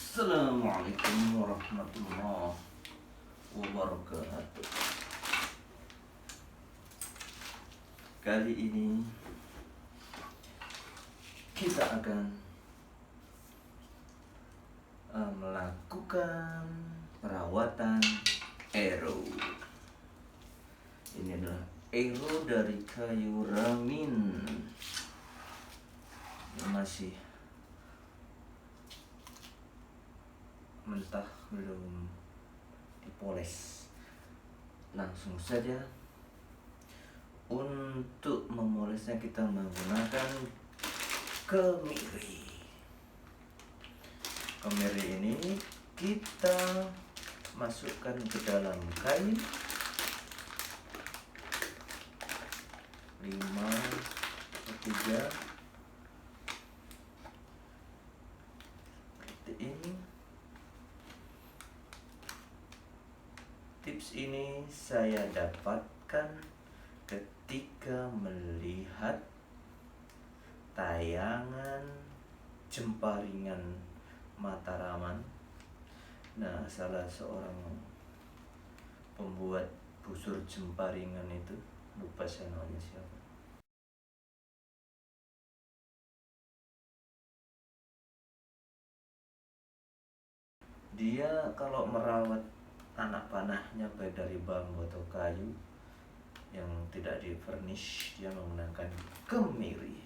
Assalamualaikum warahmatullahi wabarakatuh. Kali ini kita akan melakukan perawatan ero. Ini adalah ero dari kayu ramin. Masih mentah, belum dipoles. Langsung saja. Untuk memolesnya kita menggunakan kemiri. Kemiri ini kita masukkan ke dalam kain 5/3 seperti ini. Tips ini saya dapatkan ketika melihat tayangan Jemparingan Mataraman. Nah, salah seorang pembuat busur Jemparingan itu, lupa saya namanya siapa. Dia kalau merawat anak panahnya baik dari bambu atau kayu yang tidak di furnish, dia menggunakan kemiri.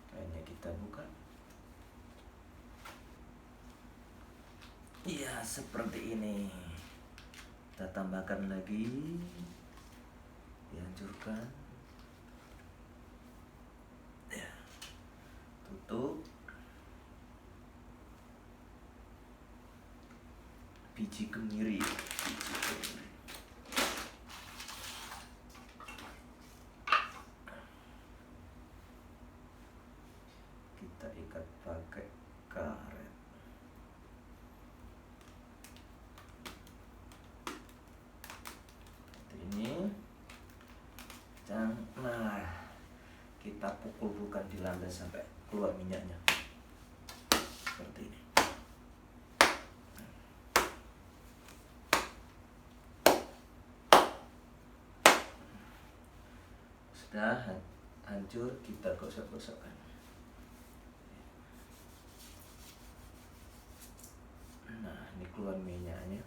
Kayaknya kita buka. Iya, seperti ini. Kita tambahkan lagi, dihancurkan, ya, tutup. Biji kemiri. Kita ikat pakai karet. Ini. Nah, kita pukul-pukulkan di lantai sampai keluar minyaknya. Seperti ini. Sudah hancur, kita gosok-gosokkan. Nah, ini keluar minyaknya.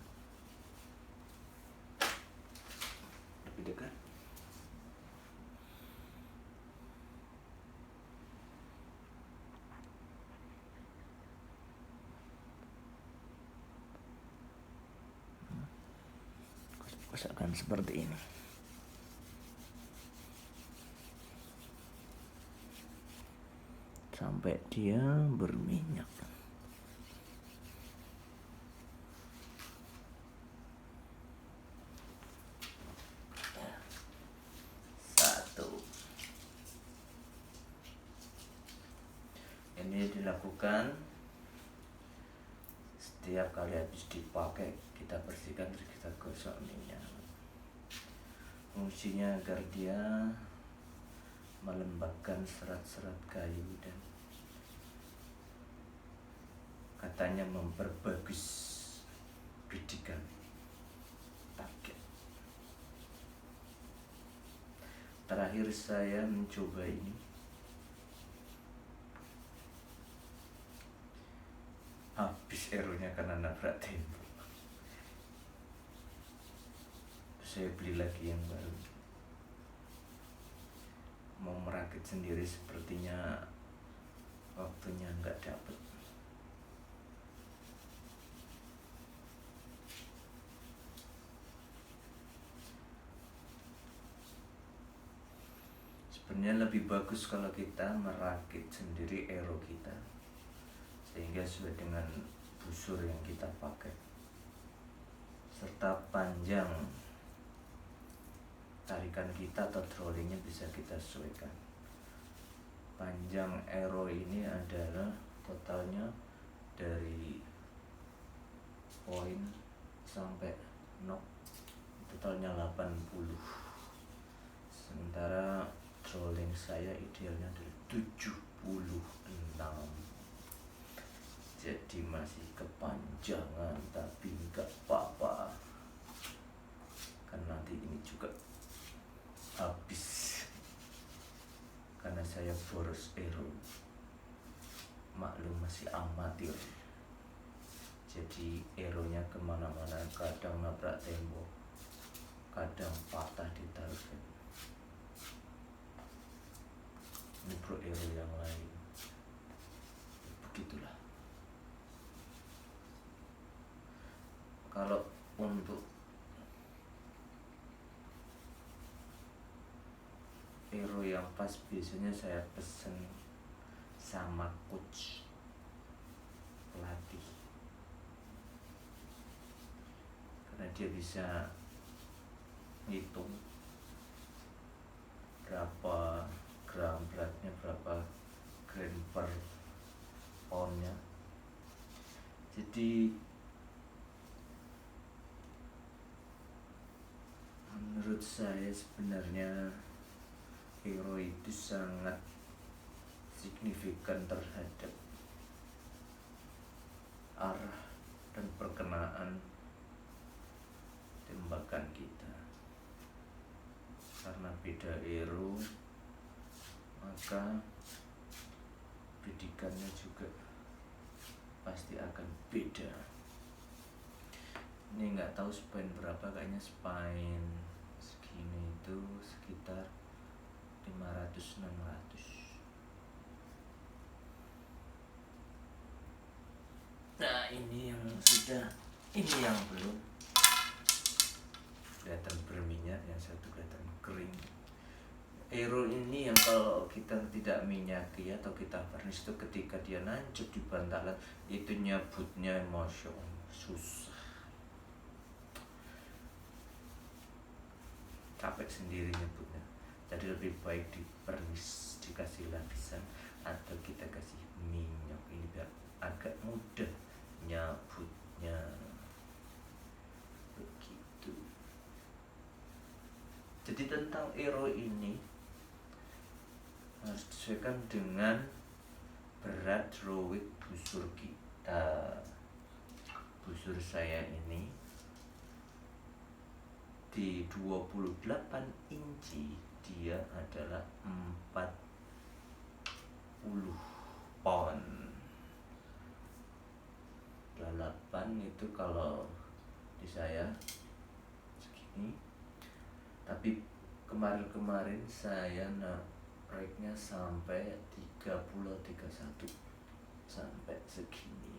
Lebih dekat. Gosokkan seperti ini. Sampai dia berminyak. Satu. Ini dilakukan setiap kali habis dipakai, kita bersihkan terus kita gosok minyak. Fungsinya agar dia melembabkan serat-serat kayu dan katanya memperbagus bidikan target. Terakhir saya mencoba ini, habis eronya karena nabrak tembok. Saya beli lagi yang baru. Mau merakit sendiri sepertinya waktunya nggak dapet. Sebenarnya lebih bagus kalau kita merakit sendiri ero kita, sehingga sesuai dengan busur yang kita pakai serta panjang tarikan kita atau trollingnya bisa kita sesuaikan. Panjang ero ini adalah totalnya dari poin sampai nok, totalnya 80. Sementara Soleng saya idealnya adalah 76. Jadi masih kepanjangan, tapi nggak apa-apa, karena nanti ini juga habis karena saya boros ero. Maklum masih amatir, jadi eronya kemana-mana, kadang nabrak tembok, kadang patah di target. Ini pro ero yang lain, begitulah. Kalau untuk ero yang pas biasanya saya pesen sama coach pelatih, karena dia bisa ngitung berapa gram beratnya, berapa gram per poundnya. Jadi menurut saya sebenarnya ero itu sangat signifikan terhadap arah dan perkenaan tembakan kita. Karena beda ero, maka bidikannya juga pasti akan beda. Ini nggak tahu spine berapa, kayaknya spine segini itu sekitar 500-600. Nah ini yang sudah, ini yang belum kelihatan berminyak, yang satu kelihatan kering. Ero ini yang kalau kita tidak minyaki atau kita varnish itu ketika dia nancep di bantalan itu nyabutnya Masya Allah susah, capek sendiri nyebutnya. Jadi lebih baik di varnish, dikasih lapisan atau kita kasih minyak ini biar agak mudah nyabutnya. Begitu. Jadi tentang ero ini harus disesuaikan dengan berat drawit busur kita. Busur saya ini di 28 inci, dia adalah 40 pound. 8 itu kalau di saya segini, tapi kemarin saya naiknya sampai 30-31 sampai segini.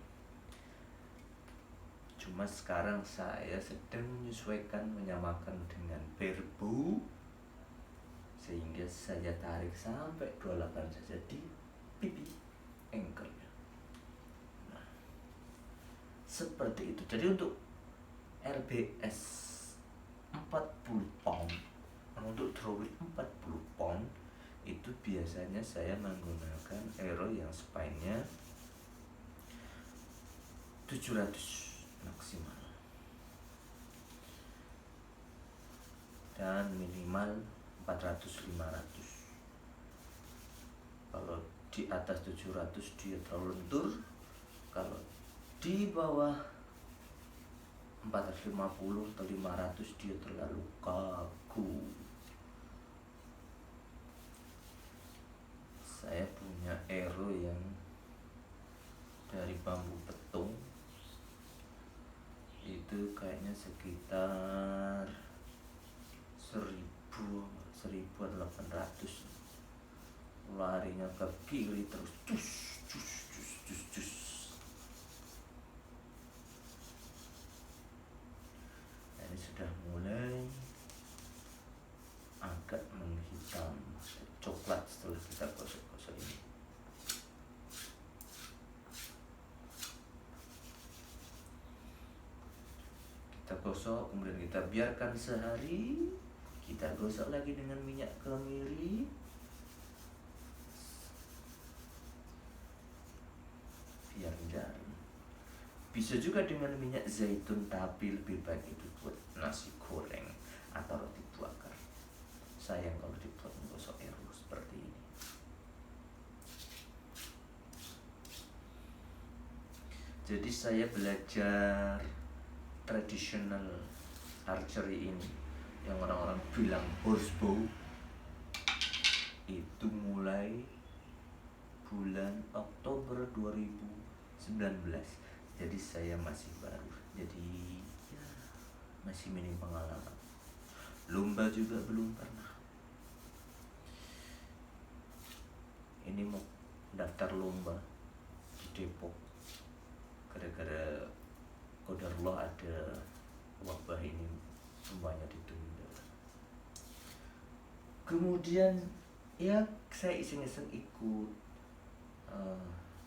Cuma sekarang saya sedang menyesuaikan, menyamakan dengan Berbu, sehingga saya tarik sampai 28 saja di pipi ankle-nya. Nah, seperti itu. Jadi untuk RBS 40 pound, untuk drawit 40 pound itu biasanya saya menggunakan ero yang spine-nya 700 maksimal dan minimal 400-500. Kalau di atas 700 dia terlalu lentur, kalau di bawah 450 atau 500 dia terlalu kaku. Saya punya ero yang dari bambu petung, itu kayaknya sekitar 1800. Larinya ke kiri terus cus cus cus cus cus. Ini sudah mulai agak menghitam coklat setelah kita gosok-gosok ini. Kita gosok, kemudian kita biarkan sehari. Kita gosok lagi dengan minyak kemiri. Biar jarum. Bisa juga dengan minyak zaitun, tapi lebih baik itu buat nasi goreng atau roti bakar. Sayang kalau dibuat menggosok ero seperti Jadi saya belajar traditional archery ini yang orang-orang bilang horsebow itu mulai bulan Oktober 2019. Jadi saya masih baru, jadi ya, masih minim pengalaman. Lomba juga belum pernah. Ini mau daftar lomba di Depok, gara-gara qadarullah ada wabah ini, semuanya ditunda. Kemudian ya saya iseng-iseng ikut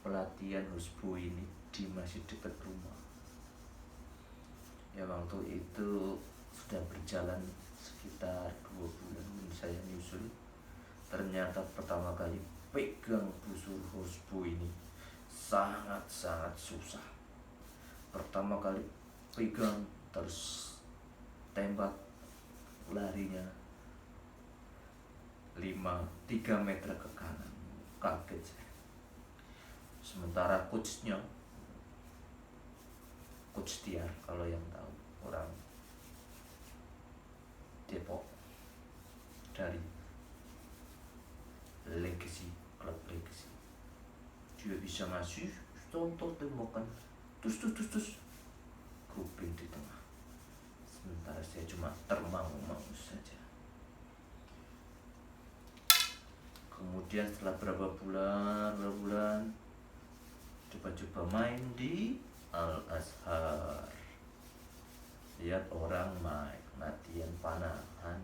pelatihan horsebow ini di masjid dekat rumah. Ya waktu itu sudah berjalan sekitar 2 bulan saya nyusul. Ternyata pertama kali pegang busur horsebow ini sangat-sangat susah. Pertama kali pegang terus tembak, larinya 3 meter ke kanan, kaget saya. Sementara coachnya, Coach Tiar kalau yang tahu, orang Depok dari Legacy, klub Legacy, dia bisa ngasih contoh tembakan tus grouping di tengah. Sementara saya cuma termangu-mangu saja. Kemudian setelah berapa bulan coba-coba main di Al-Azhar, lihat orang main latihan panahan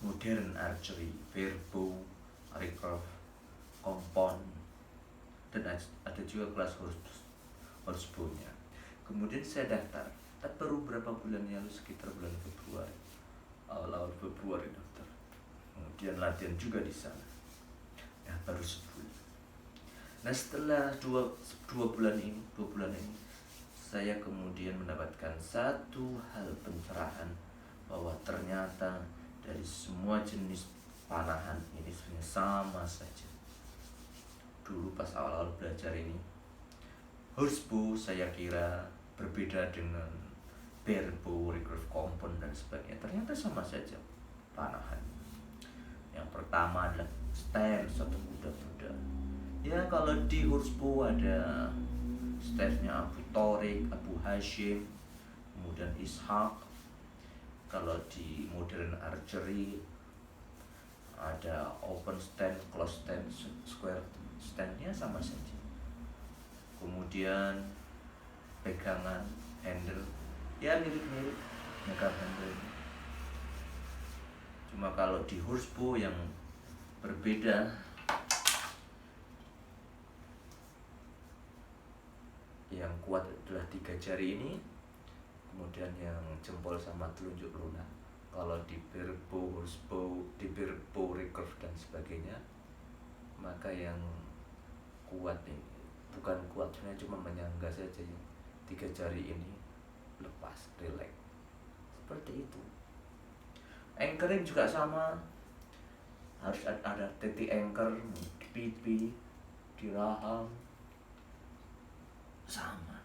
modern archery, barebow, recurve, kompon, dan ada juga kelas horsebow-nya. Kemudian saya daftar, baru berapa bulan lalu, sekitar bulan Februari, awal Februari daftar. Kemudian latihan juga di sana. Ya baru sebulan. Nah setelah dua bulan ini saya kemudian mendapatkan satu hal pencerahan bahwa ternyata dari semua jenis panahan ini sebenarnya sama saja. Dulu pas awal-awal belajar ini, horsebow saya kira berbeda dengan barebow, recurve, kompon dan sebagainya. Ternyata sama saja panahan. Yang pertama adalah stance atau kuda-kuda. Ya kalau di horsebow ada stance-nya Abu Torik, Abu Hashim, kemudian Ishaq. Kalau di modern archery ada open stand, close stand, square stand-nya sama saja. Kemudian pegangan, handle, ya mirip-mirip megang handle. Cuma kalau di horsebow yang berbeda, yang kuat adalah 3 jari ini, kemudian yang jempol sama telunjuk lunak. Kalau di barebow, horsebow, di barebow, recurve dan sebagainya, maka yang kuat ini bukan kuat, cuma menyangga saja, yang 3 jari ini lepas, relax, seperti itu. Anchoring juga sama, harus ada titik anchor di pipi, di rahang, sama.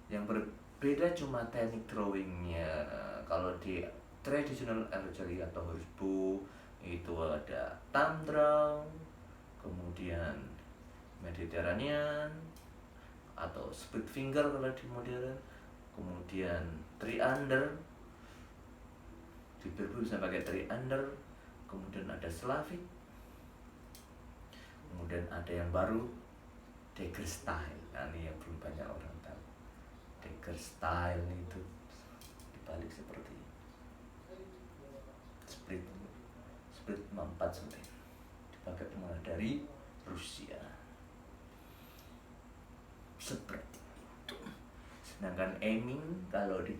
Yang berbeda cuma teknik throwingnya. Kalau di traditional archery atau horsebow itu ada thumb draw, kemudian Mediterranean atau split finger kalau di modern, kemudian 3 under, di barebow bisa pakai 3 under, kemudian ada Slavic, kemudian ada yang baru dagger style. Nah, ini yang belum banyak orang tahu. Dagger style itu dibalik seperti split 4 sampai dipakai pemain dari Rusia, seperti itu. Sedangkan aiming kalau di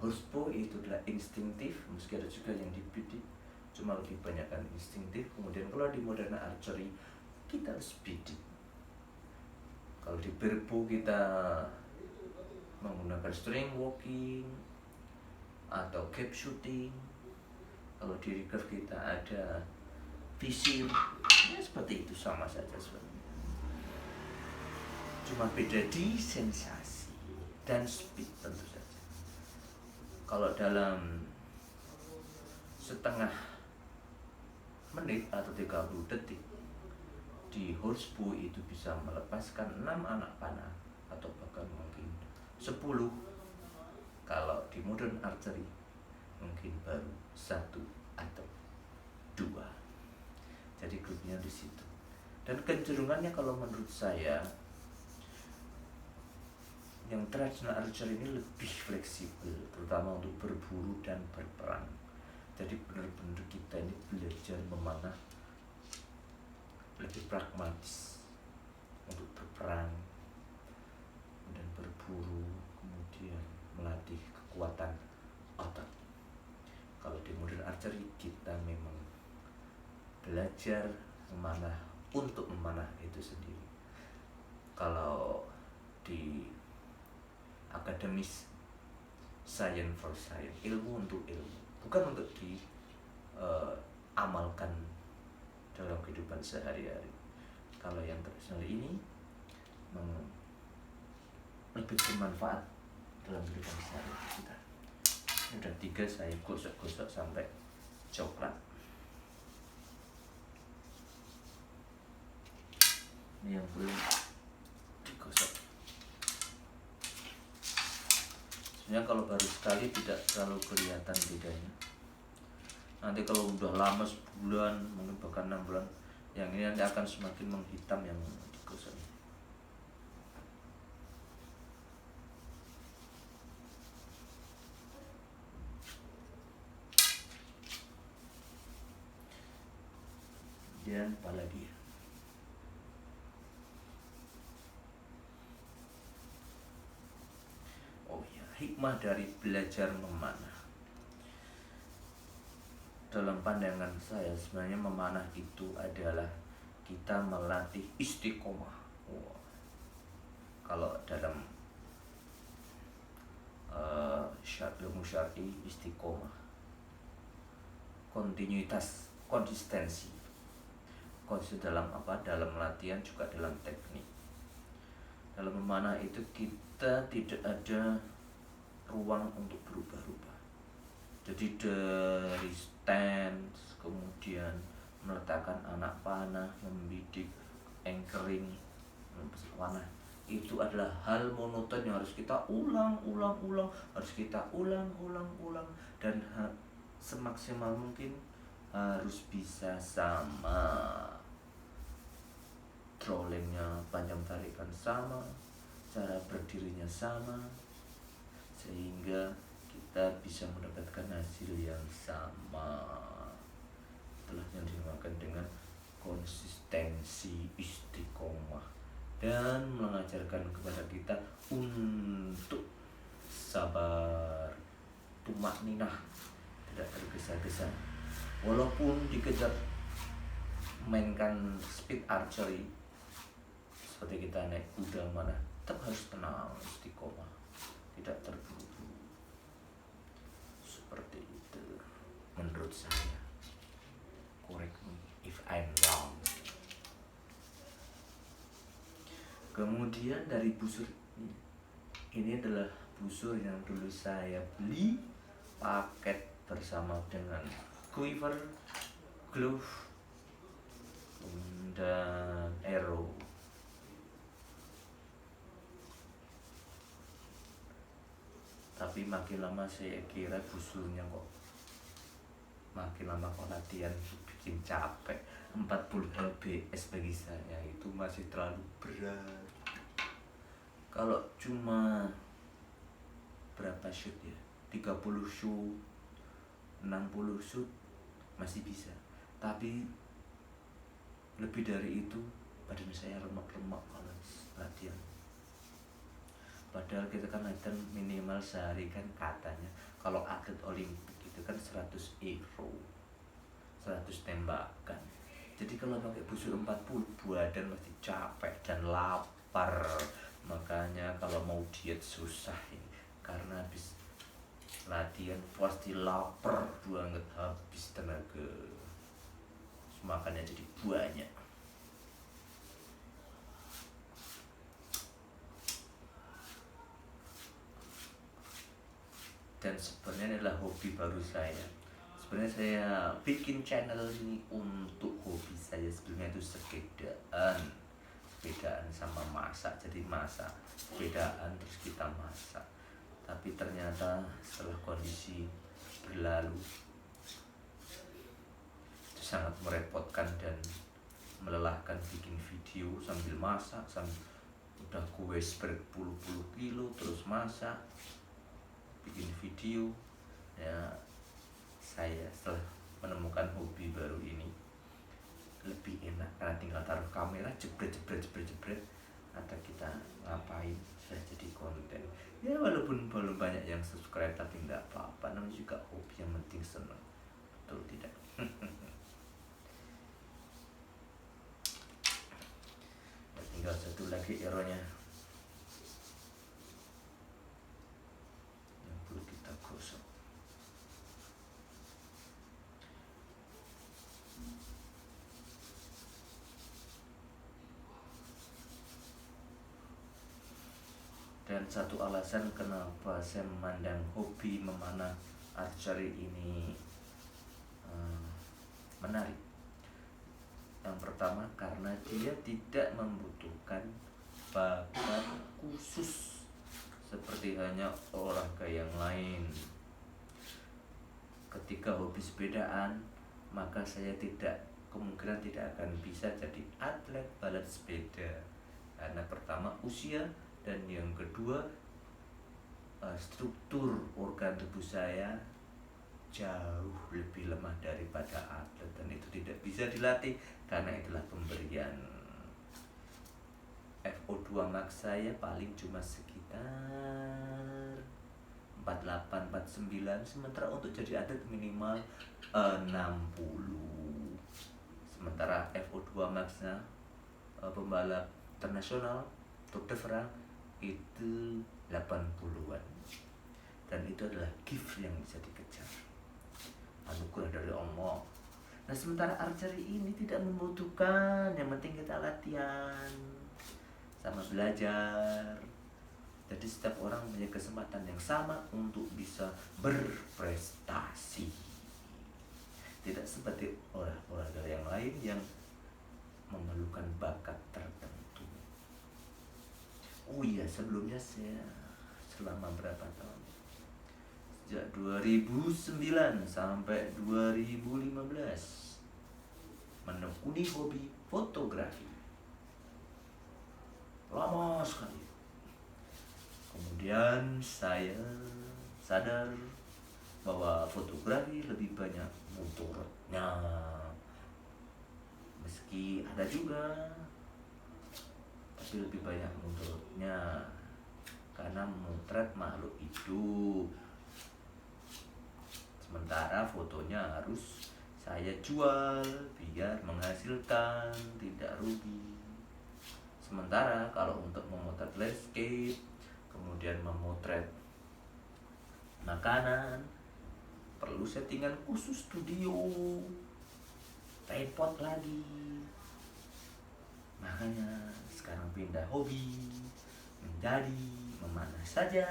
horsebow itu adalah instinktif, meski ada juga yang dibidik, cuma lebih banyak kan instinktif. Kemudian kalau di modern archery kita harus bidik. Kalau di barebow kita menggunakan string walking atau gap shooting. Kalau di recurve kita ada visir, ya seperti itu, sama saja sebenarnya. Cuma beda di sensasi dan speed tentu saja. Kalau dalam setengah menit atau 30 detik di horseshoe itu bisa melepaskan 6 anak panah atau bahkan mungkin 10. Kalau di modern archery mungkin baru 1 atau 2. Jadi grupnya di situ. Dan kecenderungannya kalau menurut saya yang traditional archery ini lebih fleksibel, terutama untuk berburu dan berperang. Jadi benar-benar kita ini belajar memanah lebih pragmatis untuk berperang dan berburu, kemudian melatih kekuatan otot. Kalau di modern archery kita memang belajar memanah untuk memanah itu sendiri. Kalau di akademis science for science, ilmu untuk ilmu, bukan untuk diamalkan dalam kehidupan sehari-hari. Kalau yang tradisional ini lebih bermanfaat dalam kehidupan sehari-hari kita. Ini udah 3 saya gosok-gosok sampai coklat. Ini yang belum digosok. Sebenarnya kalau baru sekali tidak terlalu kelihatan bedanya. Nanti kalau udah lama sebulan, mungkin bahkan 6 bulan, yang ini nanti akan semakin menghitam yang digosok. Dan kepala dia. Oh ya, hikmah dari belajar memanah. Dalam pandangan saya sebenarnya memanah itu adalah kita melatih istiqomah. Kalau dalam ilmu syar'i, istiqomah, kontinuitas, konsistensi dalam apa? Dalam latihan juga dalam teknik. Dalam memanah itu kita tidak ada ruang untuk berubah-ubah. Jadi dari stance, kemudian meletakkan anak panah, membidik, anchoring, panah, itu adalah hal monoton yang harus kita ulang, harus kita ulang, dan semaksimal mungkin harus bisa sama. Trollingnya, panjang tarikan sama, cara berdirinya sama, sehingga kita bisa mendapatkan hasil yang sama. Itulah yang dinamakan dengan konsistensi istiqomah, dan mengajarkan kepada kita untuk sabar, tumakninah, tidak tergesa-gesa. Walaupun dikejar mainkan speed archery seperti kita naik kuda mana, tetap harus tenang, istiqomah, tidak terburu-buru. Seperti itu menurut saya. Correct me if I'm wrong. Kemudian dari busur ini adalah busur yang dulu saya beli paket bersama dengan quiver, glove, dan arrow. Tapi makin lama saya kira busurnya kok makin lama kok latihan bikin capek. 40 lbs bagi saya itu masih terlalu berat. Kalau cuma berapa shoot ya, 30 shoot, 60 shoot masih bisa. Tapi lebih dari itu badan saya remak-remak kalau latihan. Padahal kita kan latihan minimal sehari kan katanya. Kalau atlet olimpik itu kan 100 arrow, 100 tembakan. Jadi kalau pakai busur 40, badan pasti capek dan lapar. Makanya kalau mau diet susah ini, karena habis latihan pasti lapar banget, habis tenaga, makannya jadi banyak. adalah hobi baru saya. Sebenarnya saya bikin channel ini untuk hobi saya sebelumnya itu sepedaan sama masak. Jadi masak, sepedaan terus kita masak. Tapi ternyata setelah kondisi berlalu itu sangat merepotkan dan melelahkan bikin video sambil masak, sambil udah goes berpuluh-puluh kilo terus masak, bikin video. Ya, saya setelah menemukan hobi baru ini lebih enak karena tinggal taruh kamera jebret, atau kita ngapain saya jadi konten. Ya walaupun belum banyak yang subscribe tapi nggak apa-apa, namanya juga hobi, yang penting senang, betul tidak? Ya, tinggal satu lagi eronya yang perlu kita gosok. Dan satu alasan kenapa saya memandang hobi memanah archery ini menarik. Yang pertama karena dia tidak membutuhkan bakat khusus seperti hanya olahraga yang lain. Ketika hobi sepedaan, maka saya kemungkinan tidak akan bisa jadi atlet balap sepeda. Karena pertama usia, dan yang kedua struktur organ tubuh saya jauh lebih lemah daripada atlet, dan itu tidak bisa dilatih karena itulah pemberian FO2 max saya paling cuma sekitar 48 49, sementara untuk jadi atlet minimal 60. Sementara FO2 max-nya pembalap internasional Tour de France itu 80-an. Dan itu adalah gift yang bisa dikejar, anugerah dari Allah. Nah sementara archery ini tidak membutuhkan, yang penting kita latihan sama belajar. Jadi setiap orang punya kesempatan yang sama untuk bisa berprestasi. Tidak seperti olahraga yang lain yang memerlukan bakat tertentu. Oh iya, sebelumnya saya selama berapa tahun? Sejak 2009 sampai 2015 menekuni hobi fotografi. Lama sekali. Kemudian saya sadar bahwa fotografi lebih banyak mudaratnya. Meski ada juga, tapi lebih banyak mudaratnya karena memotret makhluk hidup. Sementara fotonya harus saya jual biar menghasilkan, tidak rugi. Sementara kalau untuk memotret landscape, kemudian memotret makanan, perlu settingan khusus studio, tripod lagi. Makanya sekarang pindah hobi menjadi memanah saja,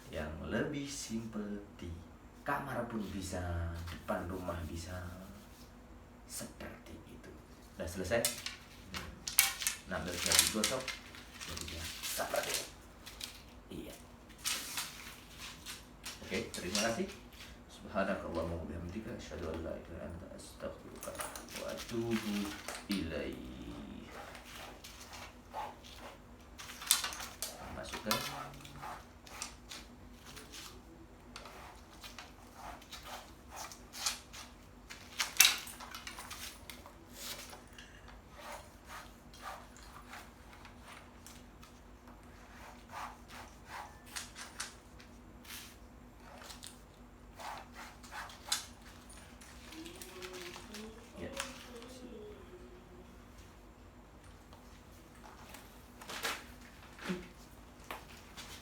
yang lebih simple, di kamar pun bisa, depan rumah bisa, seperti itu. Udah selesai, nah sudah digosok, jadinya seperti itu. Iya. Oke, terima kasih. Subhanakallahumma wa bihamdika asyhadu an la ilaha illa anta astaghfiruka wa atubu ilaik. Masukkan